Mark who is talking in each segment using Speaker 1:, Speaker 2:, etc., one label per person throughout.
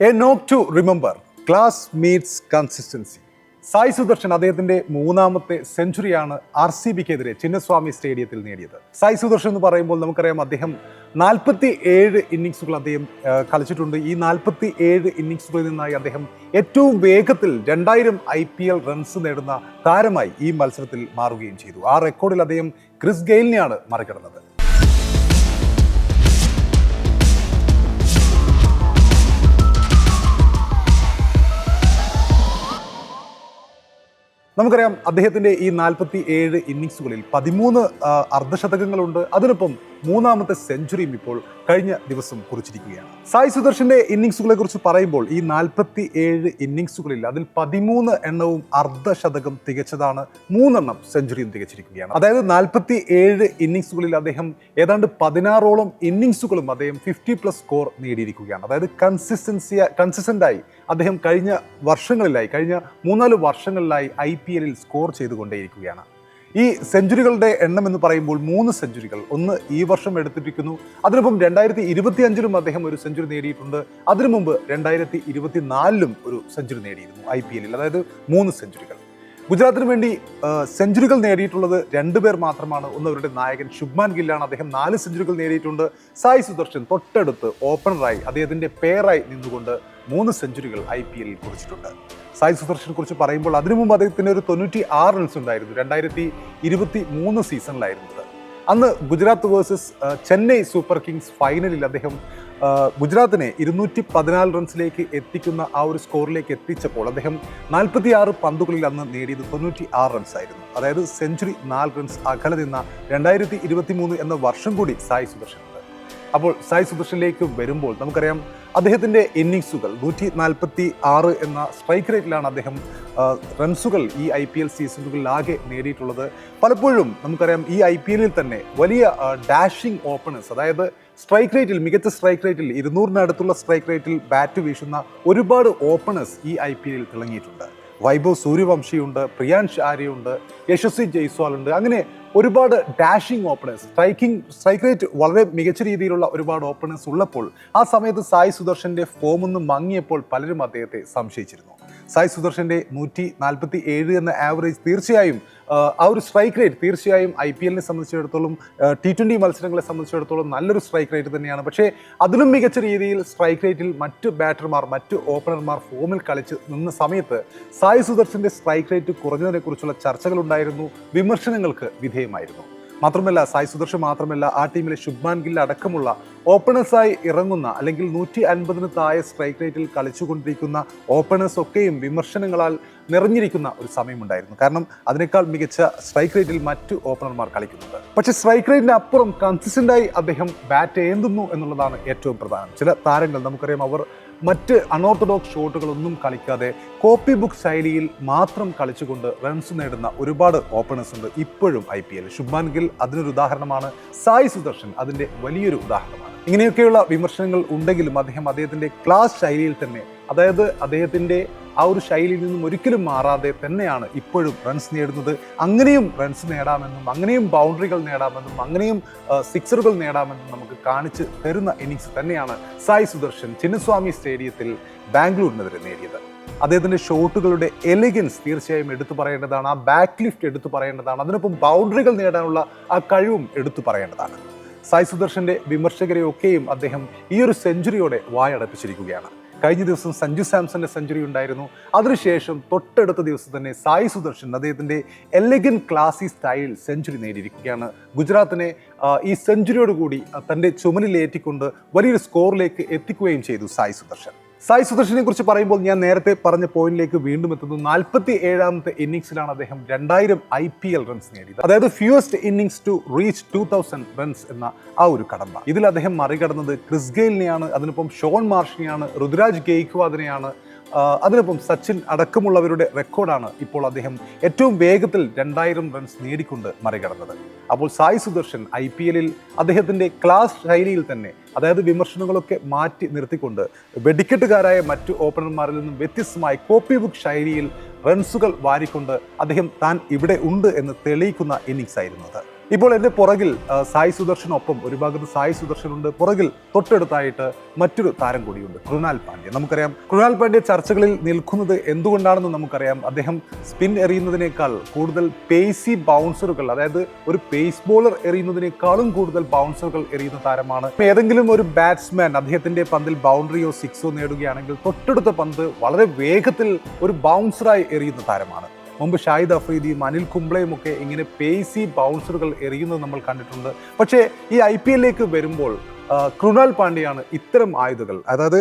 Speaker 1: A note to remember, class meets consistency. Sai Sudharsan അദ്ദേഹത്തിന്റെ മൂന്നാമത്തെ സെഞ്ചുറിയാണ് RCBക്കെതിരെ ചിന്നസ്വാമി സ്റ്റേഡിയത്തിൽ നേടിയത്. സായ് സുദർശൻ എന്ന് പറയുമ്പോൾ നമുക്കറിയാം, അദ്ദേഹം 47 ഇന്നിങ്സുകൾ അദ്ദേഹം കളിച്ചിട്ടുണ്ട്. ഈ 47 ഇന്നിങ്സുകളിൽ നിന്നായി അദ്ദേഹം ഏറ്റവും വേഗത്തിൽ 2000 IPL റൺസ് നേടുന്ന താരമായി ഈ മത്സരത്തിൽ മാറുകയും ചെയ്തു. ആ റെക്കോർഡിൽ അദ്ദേഹം ക്രിസ് ഗെയിലിനെയാണ് മറികടന്നത്. നമുക്കറിയാം, അദ്ദേഹത്തിൻ്റെ ഈ 47 ഇന്നിങ്സുകളിൽ 13 അർദ്ധശതകങ്ങളുണ്ട്. അതിനൊപ്പം മൂന്നാമത്തെ സെഞ്ചുറിയും ഇപ്പോൾ കഴിഞ്ഞ ദിവസം കുറിച്ചിരിക്കുകയാണ്. സായ് സുദർശന്റെ ഇന്നിങ്സുകളെ കുറിച്ച് പറയുമ്പോൾ ഈ 47 ഇന്നിങ്സുകളിൽ അതിൽ 13 എണ്ണവും അർദ്ധശതകം തികച്ചതാണ്, 3 എണ്ണം സെഞ്ചുറിയും തികച്ചിരിക്കുകയാണ്. അതായത് 47 ഇന്നിങ്സുകളിൽ അദ്ദേഹം ഏതാണ്ട് 16ഓളം ഇന്നിങ്സുകളും അദ്ദേഹം 50+ സ്കോർ നേടിയിരിക്കുകയാണ്. അതായത് കൺസിസ്റ്റന്റായി അദ്ദേഹം കഴിഞ്ഞ 3-4 വർഷങ്ങളിലായി IPL സ്കോർ ചെയ്തുകൊണ്ടേയിരിക്കുകയാണ്. ഈ സെഞ്ചുറികളുടെ എണ്ണം എന്ന് പറയുമ്പോൾ 3 സെഞ്ചുറികൾ, ഒന്ന് ഈ വർഷം എടുത്തിരിക്കുന്നു. അതിനൊപ്പം 2025-ലും അദ്ദേഹം ഒരു സെഞ്ചുറി നേടിയിട്ടുണ്ട്. അതിനു മുമ്പ് 2024-ലും ഒരു സെഞ്ചുറി നേടിയിരുന്നു IPL. അതായത് 3 സെഞ്ചുറികൾ. ഗുജറാത്തിന് വേണ്ടി സെഞ്ചുറികൾ നേടിയിട്ടുള്ളത് 2 പേർ മാത്രമാണ്. ഒന്ന് അവരുടെ നായകൻ ശുഭ്മാൻ ഗില്ലാണ്, അദ്ദേഹം 4 സെഞ്ചുറികൾ നേടിയിട്ടുണ്ട്. സായ് സുദർശൻ തൊട്ടടുത്ത് ഓപ്പണറായി അദ്ദേഹത്തിന്റെ പേരായി നിന്നുകൊണ്ട് 3 സെഞ്ചുറികൾ IPL കുറിച്ചിട്ടുണ്ട്. സായ് സുദർശനെ കുറിച്ച് പറയുമ്പോൾ അതിനു മുമ്പ് അദ്ദേഹത്തിന് ഒരു 96 റൺസ് ഉണ്ടായിരുന്നു 2023 സീസണിലായിരുന്നത്. അന്ന് Gujarat versus Chennai super Kings ഫൈനലിൽ അദ്ദേഹം ഗുജറാത്തിനെ 214 റൺസിലേക്ക് എത്തിക്കുന്ന ആ ഒരു സ്കോറിലേക്ക് എത്തിച്ചപ്പോൾ അദ്ദേഹം 46 പന്തുകളിൽ അന്ന് നേടിയത് 96 റൺസ് ആയിരുന്നു. അതായത് സെഞ്ചുറി 4 റൺസ് അകലെ നിന്ന 2023 എന്ന വർഷം കൂടി സായ് സുദർശനുണ്ട്. അപ്പോൾ സായ് സുദർശനിലേക്ക് വരുമ്പോൾ നമുക്കറിയാം, അദ്ദേഹത്തിൻ്റെ ഇന്നിങ്സുകൾ 146 എന്ന സ്ട്രൈക്ക് റേറ്റിലാണ് അദ്ദേഹം റൺസുകൾ ഈ IPL സീസണുകളിലാകെ നേടിയിട്ടുള്ളത്. പലപ്പോഴും നമുക്കറിയാം, ഈ IPL തന്നെ വലിയ ഡാഷിംഗ് ഓപ്പണേഴ്സ്, അതായത് സ്ട്രൈക്ക് റേറ്റിൽ മികച്ച സ്ട്രൈക്ക് റേറ്റിൽ 200-നടുത്തുള്ള സ്ട്രൈക്ക് റേറ്റിൽ ബാറ്റ് വീശുന്ന ഒരുപാട് ഓപ്പണേഴ്സ് ഈ IPL തിളങ്ങിയിട്ടുണ്ട്. വൈഭവ് സൂര്യവംശിയുണ്ട്, പ്രിയാൻഷ് ആര്യയുണ്ട്, യശസ്വി ജയ്സ്വാൾ ഉണ്ട്. അങ്ങനെ ഒരുപാട് ഡാഷിംഗ് ഓപ്പണേഴ്സ്, സ്ട്രൈക്ക് റേറ്റ് വളരെ മികച്ച രീതിയിലുള്ള ഒരുപാട് ഓപ്പണേഴ്സ് ഉള്ളപ്പോൾ ആ സമയത്ത് സായ് സുദർശന്റെ ഫോമൊന്ന് മങ്ങിയപ്പോൾ പലരും അദ്ദേഹത്തെ സംശയിച്ചിരുന്നു. സായ് സുദർശന്റെ 147 എന്ന ആവറേജ് തീർച്ചയായും ആ ഒരു സ്ട്രൈക്ക് റേറ്റ് തീർച്ചയായും IPL സംബന്ധിച്ചിടത്തോളം T20 മത്സരങ്ങളെ സംബന്ധിച്ചിടത്തോളം നല്ലൊരു സ്ട്രൈക്ക് റേറ്റ് തന്നെയാണ്. പക്ഷേ അതിലും മികച്ച രീതിയിൽ സ്ട്രൈക്ക് റേറ്റിൽ മറ്റ് ബാറ്റർമാർ, മറ്റ് ഓപ്പണർമാർ ഫോമിൽ കളിച്ച് നിന്ന സമയത്ത് സായ് സുദർശന്റെ സ്ട്രൈക്ക് റേറ്റ് കുറഞ്ഞതിനെക്കുറിച്ചുള്ള ചർച്ചകളുണ്ടായിരുന്നു, വിമർശനങ്ങൾക്ക് വിധേയമായിരുന്നു. മാത്രമല്ല, സായ് സുദർശൻ മാത്രമല്ല, ആ ടീമിലെ ശുഭ്മാൻ ഗിൽ അടക്കമുള്ള ഓപ്പണേഴ്സായി ഇറങ്ങുന്ന അല്ലെങ്കിൽ 150-ന് താഴെ സ്ട്രൈക്ക് റേറ്റിൽ കളിച്ചുകൊണ്ടിരിക്കുന്ന ഓപ്പണേഴ്സ് ഒക്കെയും വിമർശനങ്ങളാൽ നിറഞ്ഞിരിക്കുന്ന ഒരു സമയമുണ്ടായിരുന്നു. കാരണം അതിനേക്കാൾ മികച്ച സ്ട്രൈക്ക് റേറ്റിൽ മറ്റു ഓപ്പണർമാർ കളിക്കുന്നുണ്ട്. പക്ഷേ സ്ട്രൈക്ക് റേറ്റിന് അപ്പുറം കൺസിസ്റ്റന്റായി അദ്ദേഹം ബാറ്റ് ഏന്തുന്നു എന്നുള്ളതാണ് ഏറ്റവും പ്രധാനം. ചില താരങ്ങൾ നമുക്കറിയാം, അവർ മറ്റ് അൺഓർത്തഡോക്സ് ഷോട്ടുകളൊന്നും കളിക്കാതെ കോപ്പി ബുക്ക് ശൈലിയിൽ മാത്രം കളിച്ചുകൊണ്ട് റൺസ് നേടുന്ന ഒരുപാട് ഓപ്പണേഴ്സ് ഉണ്ട് ഇപ്പോഴും IPL. ശുഭ്മാൻ ഗിൽ അതിനൊരു ഉദാഹരണമാണ്. സായ് സുദർശൻ അതിൻ്റെ വലിയൊരു ഉദാഹരണമാണ്. ഇങ്ങനെയൊക്കെയുള്ള വിമർശനങ്ങൾ ഉണ്ടെങ്കിലും അദ്ദേഹത്തിൻ്റെ ക്ലാസ് ശൈലിയിൽ തന്നെ, അതായത് അദ്ദേഹത്തിൻ്റെ ആ ഒരു ശൈലിയിൽ നിന്നും ഒരിക്കലും മാറാതെ തന്നെയാണ് ഇപ്പോഴും റൺസ് നേടുന്നത്. അങ്ങനെയും റൺസ് നേടാമെന്നും അങ്ങനെയും ബൗണ്ടറികൾ നേടാമെന്നും അങ്ങനെയും സിക്സറുകൾ നേടാമെന്നും നമുക്ക് കാണിച്ച് തരുന്ന ഇന്നിങ്സ് തന്നെയാണ് സായ് സുദർശൻ ചിന്നസ്വാമി സ്റ്റേഡിയത്തിൽ ബാംഗ്ലൂരിനെതിരെ നേടിയത്. അദ്ദേഹത്തിൻ്റെ ഷോട്ടുകളുടെ എലിഗൻസ് തീർച്ചയായും എടുത്തു പറയേണ്ടതാണ്. ആ ബാക്ക് ലിഫ്റ്റ് എടുത്തു പറയേണ്ടതാണ്. അതിനൊപ്പം ബൗണ്ടറികൾ നേടാനുള്ള ആ കഴിവും എടുത്തു പറയേണ്ടതാണ്. സായ് സുദർശന്റെ വിമർശകരെയൊക്കെയും അദ്ദേഹം ഈ ഒരു സെഞ്ചുറിയോടെ വായടപ്പിച്ചിരിക്കുകയാണ്. കഴിഞ്ഞ ദിവസം സഞ്ജു സാംസന്റെ സെഞ്ചുറി ഉണ്ടായിരുന്നു. അതിനുശേഷം തൊട്ടടുത്ത ദിവസം തന്നെ സായ് സുദർശൻ അദ്ദേഹത്തിൻ്റെ എലഗന്റ് ക്ലാസി സ്റ്റൈലിൽ സെഞ്ചുറി നേടിയിരിക്കുകയാണ്. ഗുജറാത്തിനെ ഈ സെഞ്ചുറിയോടുകൂടി തൻ്റെ ചുമലിലേറ്റിക്കൊണ്ട് വലിയൊരു സ്കോറിലേക്ക് എത്തിക്കുകയും ചെയ്തു സായ് സുദർശൻ. സായ് സുദർശനെ കുറിച്ച് പറയുമ്പോൾ ഞാൻ നേരത്തെ പറഞ്ഞ പോയിന്റിലേക്ക് വീണ്ടും എത്തുന്നു. 47ാമത്തെ ഇന്നിങ്സിലാണ് അദ്ദേഹം 2000 IPL റൺസ് നേടിയത്. അതായത് fewest innings to reach 2000 runs എന്ന ആ ഒരു കടമ്പ. ഇതിൽ അദ്ദേഹം മറികടന്നത് ക്രിസ് ഗെയിലിനെയാണ്, അതിനൊപ്പം ഷോൺ മാർഷിനെയാണ്, ഋതുരാജ് ഗെയ്ക്വാദിനെയാണ്, അതിനൊപ്പം സച്ചിൻ അടക്കമുള്ളവരുടെ റെക്കോർഡാണ് ഇപ്പോൾ അദ്ദേഹം ഏറ്റവും വേഗത്തിൽ 2000 റൺസ് നേടിക്കൊണ്ട് മറികടന്നത്. അപ്പോൾ സായ് സുദർശൻ IPL അദ്ദേഹത്തിൻ്റെ ക്ലാസ് ശൈലിയിൽ തന്നെ, അതായത് വിമർശനങ്ങളൊക്കെ മാറ്റി നിർത്തിക്കൊണ്ട് വെടിക്കെട്ടുകാരായ മറ്റു ഓപ്പണർമാരിൽ നിന്നും വ്യത്യസ്തമായി കോപ്പി ബുക്ക് ശൈലിയിൽ റൺസുകൾ വാരിക്കൊണ്ട് അദ്ദേഹം താൻ ഇവിടെ ഉണ്ട് എന്ന് തെളിയിക്കുന്ന ഇന്നിങ്സ് ആയിരുന്നു അത്. ഇപ്പോൾ എൻ്റെ പുറകിൽ സായി സുദർശനൊപ്പം ഒരു ഭാഗത്ത് സായി സുദർശനുണ്ട്, പുറകിൽ തൊട്ടടുത്തായിട്ട് മറ്റൊരു താരം കൂടിയുണ്ട്, കൃണാൽ പാണ്ഡ്യ. നമുക്കറിയാം കൃണാൽ പാണ്ഡ്യ ചർച്ചകളിൽ നിൽക്കുന്നത് എന്തുകൊണ്ടാണെന്ന് നമുക്കറിയാം. അദ്ദേഹം സ്പിൻ എറിയുന്നതിനേക്കാൾ കൂടുതൽ പേസി ബൗൺസറുകൾ, അതായത് ഒരു പേസ് ബോളർ എറിയുന്നതിനേക്കാളും കൂടുതൽ ബൗൺസറുകൾ എറിയുന്ന താരമാണ്. ഏതെങ്കിലും ഒരു ബാറ്റ്സ്മാൻ അദ്ദേഹത്തിന്റെ പന്തിൽ ബൗണ്ടറിയോ സിക്സോ നേടുകയാണെങ്കിൽ തൊട്ടടുത്ത പന്ത് വളരെ വേഗത്തിൽ ഒരു ബൗൺസറായി എറിയുന്ന താരമാണ്. മുമ്പ് ഷാഹിദ് അഫ്രീദിയും അനിൽ കുംബ്ലയും ഒക്കെ ഇങ്ങനെ പേസി ബൗൺസറുകൾ എറിയുന്നത് നമ്മൾ കണ്ടിട്ടുണ്ട്. പക്ഷേ ഈ IPL വരുമ്പോൾ കൃണാൽ പാണ്ഡ്യയാണ് ഇത്തരം ആയുധങ്ങൾ, അതായത്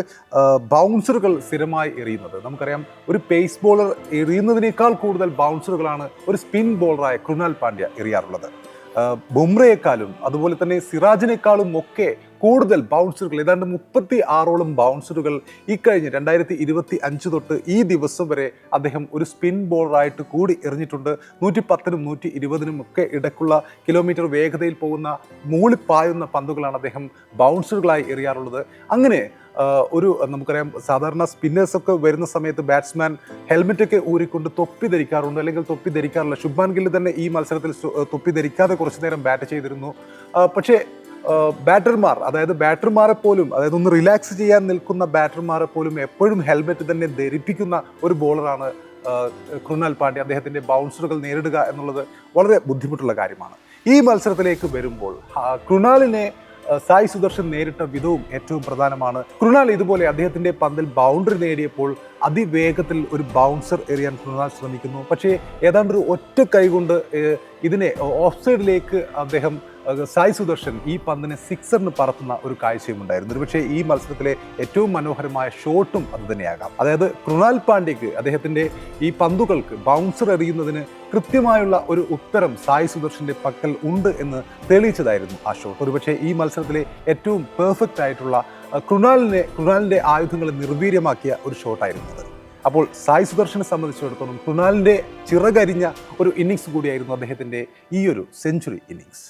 Speaker 1: ബൗൺസറുകൾ സ്ഥിരമായി എറിയുന്നത്. നമുക്കറിയാം ഒരു പേസ് ബോളർ എറിയുന്നതിനേക്കാൾ കൂടുതൽ ബൗൺസറുകളാണ് ഒരു സ്പിൻ ബോളറായ കൃണാൽ പാണ്ഡ്യ എറിയാറുള്ളത്. ബുംറയെക്കാളും അതുപോലെ തന്നെ സിറാജിനേക്കാളും ഒക്കെ കൂടുതൽ ബൗൺസറുകൾ, ഏതാണ്ട് 36ഓളം ബൗൺസറുകൾ ഈ കഴിഞ്ഞ 2025 തൊട്ട് ഈ ദിവസം വരെ അദ്ദേഹം ഒരു സ്പിൻ ബോളറായിട്ട് കൂടി എറിഞ്ഞിട്ടുണ്ട്. 110നും 120നും ഒക്കെ ഇടയ്ക്കുള്ള കിലോമീറ്റർ വേഗതയിൽ പോകുന്ന മൂളിപ്പായുന്ന പന്തുകളാണ് അദ്ദേഹം ബൗൺസറുകളായി എറിയാറുള്ളത്. അങ്ങനെ നമുക്കറിയാം സാധാരണ സ്പിന്നേഴ്സൊക്കെ വരുന്ന സമയത്ത് ബാറ്റ്സ്മാൻ ഹെൽമെറ്റൊക്കെ ഊരിക്കൊണ്ട് തൊപ്പി ധരിക്കാറുണ്ട്, അല്ലെങ്കിൽ തൊപ്പി ധരിക്കാറില്ല. ശുഭ്മാൻ ഗിൽ തന്നെ ഈ മത്സരത്തിൽ തൊപ്പി ധരിക്കാതെ കുറച്ചു നേരം ബാറ്റ് ചെയ്തിരുന്നു. പക്ഷേ ബാറ്റർമാരെ പോലും, അതായത് ഒന്ന് റിലാക്സ് ചെയ്യാൻ നിൽക്കുന്ന ബാറ്റർമാരെ പോലും എപ്പോഴും ഹെൽമെറ്റ് തന്നെ ധരിപ്പിക്കുന്ന ഒരു ബോളറാണ് കൃണാൽ പാണ്ഡ്യ. അദ്ദേഹത്തിൻ്റെ ബൗൺസറുകൾ നേരിടുക എന്നുള്ളത് വളരെ ബുദ്ധിമുട്ടുള്ള കാര്യമാണ്. ഈ മത്സരത്തിലേക്ക് വരുമ്പോൾ കൃണാലിനെ സായി സുദർശൻ നേരിട്ട വിധവും ഏറ്റവും പ്രധാനമാണ്. കൃണാൽ ഇതുപോലെ അദ്ദേഹത്തിൻ്റെ പന്തിൽ ബൗണ്ടറി നേടിയപ്പോൾ അതിവേഗത്തിൽ ഒരു ബൗൺസർ എറിയാൻ കൃണാൽ ശ്രമിക്കുന്നു. പക്ഷേ ഏതാണ്ട് ഒരു ഒറ്റ കൈകൊണ്ട് ഇതിനെ ഓഫ് സൈഡിലേക്ക് അദ്ദേഹം സായി സുദർശൻ ഈ പന്തിനെ സിക്സറിന് പറത്തുന്ന ഒരു കാഴ്ചയും ഉണ്ടായിരുന്നു. ഒരുപക്ഷെ ഈ മത്സരത്തിലെ ഏറ്റവും മനോഹരമായ ഷോട്ടും അത് തന്നെയാകാം. അതായത് കൃണാൽ പാണ്ഡ്യക്ക് അദ്ദേഹത്തിൻ്റെ ഈ പന്തുകൾക്ക് ബൗൺസർ എറിയുന്നതിന് കൃത്യമായുള്ള ഒരു ഉത്തരം സായി സുദർശൻ്റെ പക്കൽ ഉണ്ട് എന്ന് തെളിയിച്ചതായിരുന്നു ആ ഷോട്ട്. ഒരുപക്ഷെ ഈ മത്സരത്തിലെ ഏറ്റവും പെർഫെക്റ്റ് ആയിട്ടുള്ള കൃണാലിൻ്റെ ആയുധങ്ങളെ നിർവീര്യമാക്കിയ ഒരു ഷോട്ടായിരുന്നത്. അപ്പോൾ സായി സുദർശനെ സംബന്ധിച്ചിടത്തോളം കൃണാലിൻ്റെ ചിറകരിഞ്ഞ ഒരു ഇന്നിങ്സ് കൂടിയായിരുന്നു അദ്ദേഹത്തിൻ്റെ ഈ ഒരു സെഞ്ചുറി ഇന്നിങ്സ്.